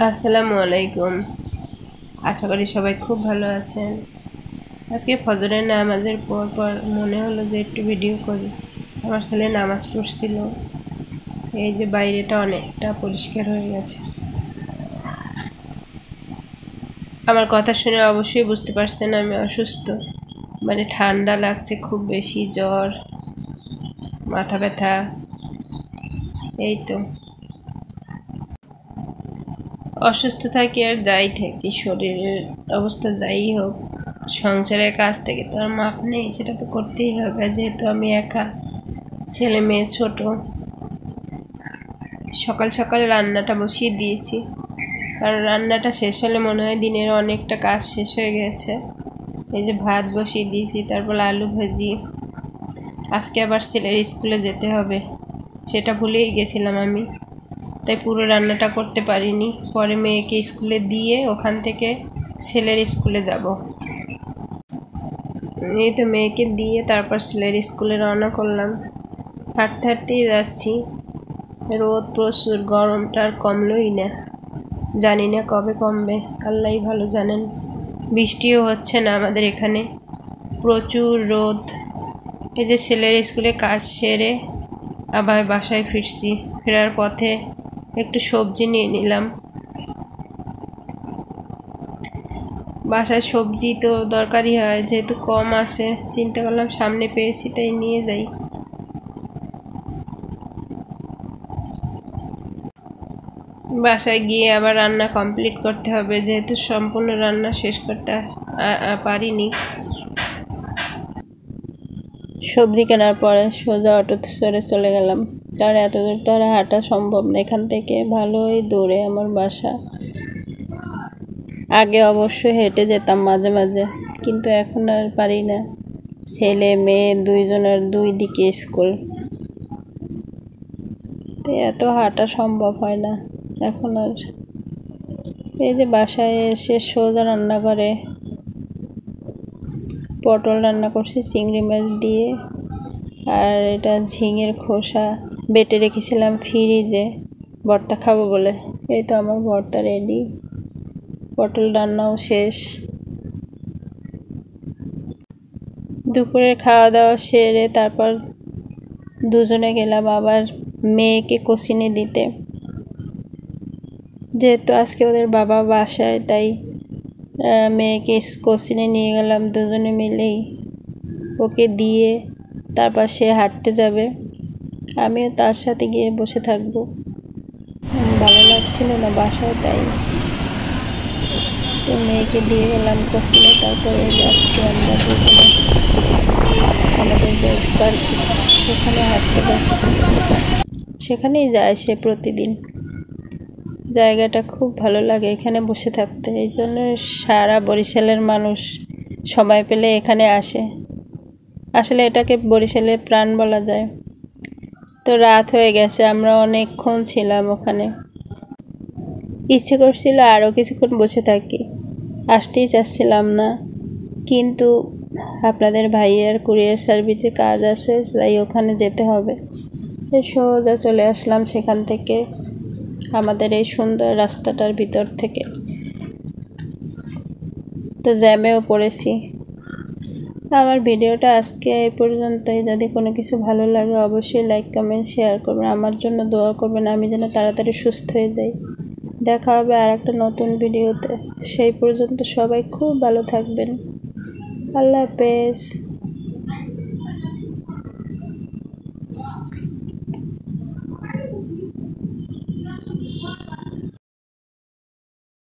আসসালামু আলাইকুম। আশা করি সবাই খুব ভালো আছেন। আজকে ফজরের নামাজের পর মনে হলো যে একটু ভিডিও করি। আমার ছেলে নামাজ পড়ছিল। এই যে বাইরেটা অনেকটা পরিষ্কার হয়ে গেছে। আমার কথা শুনে অবশ্যই বুঝতে পারছেন আমি অসুস্থ, মানে ঠান্ডা লাগছে খুব বেশি, জ্বর, মাথা ব্যথা, এই তো। অসুস্থ থাকি আর যাই থাকি, শরীরের অবস্থা যাই হোক, সংসারের কাজ থেকে তো আর মাপ নেই, সেটা তো করতেই হবে। যেহেতু আমি একা, ছেলে মেয়ে ছোট। সকাল সকাল রান্নাটা বসিয়ে দিয়েছি, কারণ রান্নাটা শেষ হলে মনে হয় দিনের অনেকটা কাজ শেষ হয়ে গেছে। এই যে ভাত বসিয়ে দিয়েছি, তারপর আলু ভাজি। আজকে আবার ছেলের স্কুলে যেতে হবে, সেটা ভুলেই গেছিলাম আমি, তাই পুরো রান্নাটা করতে পারিনি। পরে মেয়েকে স্কুলে দিয়ে ওখান থেকে ছেলের স্কুলে যাব। এই তো মেয়েকে দিয়ে তারপর ছেলের স্কুলে রওনা করলাম। হাঁটতে হাঁটতেই যাচ্ছি। রোদ প্রচুর, গরমটা আর কমলই না। জানি না কবে কমবে, আল্লাহই ভালো জানেন। বৃষ্টিও হচ্ছে না আমাদের এখানে, প্রচুর রোদ। এই যে ছেলের স্কুলে কাজ সেরে আবার বাসায় ফিরছি। ফেরার পথে একটু সবজি নিয়ে নিলাম। বাসায় সবজি তো দরকারই হয়, যেহেতু কম আসে, চিন্তা করলাম সামনে পেয়েছি তাই নিয়ে যাই। বাসায় গিয়ে আবার রান্না কমপ্লিট করতে হবে, যেহেতু সম্পূর্ণ রান্না শেষ করতে পারিনি। সবজি কেনার পরে সোজা অটোতে চলে গেলাম, কারণ এত দূর তো আর হাঁটা সম্ভব না। এখান থেকে ভালোই দূরে আমার বাসা। আগে অবশ্যই হেঁটে যেতাম মাঝে মাঝে, কিন্তু এখন আর পারি না। ছেলে মেয়ে দুইজনের দুই দিকে স্কুল, তো এত হাঁটা সম্ভব হয় না এখন আর। এই যে বাসায় এসে সোজা রান্না করে পটল রান্না করছি চিংড়ি মাছ দিয়ে, আর এটা ঝিঙের খোসা বেটে রেখেছিলাম ফ্রিজে ভর্তা খাবো বলে। এই তো আমার ভর্তা রেডি, পটল রান্নাও শেষ। দুপুরের খাওয়া দাওয়া সেরে তারপর দুজনে গেলাম আবার মেয়েকে কোচিংয়ে দিতে। যেহেতু আজকে ওদের বাবা বাসায়, তাই মেয়েকে কোচিংয়ে নিয়ে গেলাম দুজনে মিলেই। ওকে দিয়ে তারপর সে হাঁটতে যাবে, আমিও তার সাথে গিয়ে বসে থাকবো। ভালো লাগছিল না বাসায়, তাই তো মেয়েকে দিয়ে গেলাম কোচিংয়ে। তারপরে যাচ্ছি আমরা দুজনে আমাদের যে পার্ক, সেখানে হাঁটতে যাচ্ছি। সেখানেই যায় সে প্রতিদিন। জায়গাটা খুব ভালো লাগে এখানে বসে থাকতে, এই জন্য সারা বরিশালের মানুষ সময় পেলে এখানে আসে। আসলে এটাকে বরিশালের প্রাণ বলা যায়। তো রাত হয়ে গেছে, আমরা অনেকক্ষণ ছিলাম ওখানে। ইচ্ছে করছিল আরও কিছুক্ষণ বসে থাকি, আসতেই চাচ্ছিলাম না, কিন্তু আপনাদের ভাইয়ের কুরিয়ার সার্ভিসে কাজ আছে, তাই ওখানে যেতে হবে। সোজা চলে আসলাম সেখান থেকে, আমাদের এই সুন্দর রাস্তাটার ভিতর থেকে। তো জ্যামেও পড়েছি। আমার ভিডিওটা আজকে এই পর্যন্তই। যদি কোনো কিছু ভালো লাগে অবশ্যই লাইক কমেন্ট শেয়ার করবেন, আমার জন্য দোয়া করবেন আমি যেন তাড়াতাড়ি সুস্থ হয়ে যাই। দেখা হবে আর একটা নতুন ভিডিওতে। সেই পর্যন্ত সবাই খুব ভালো থাকবেন। আল্লাহ হাফেজ।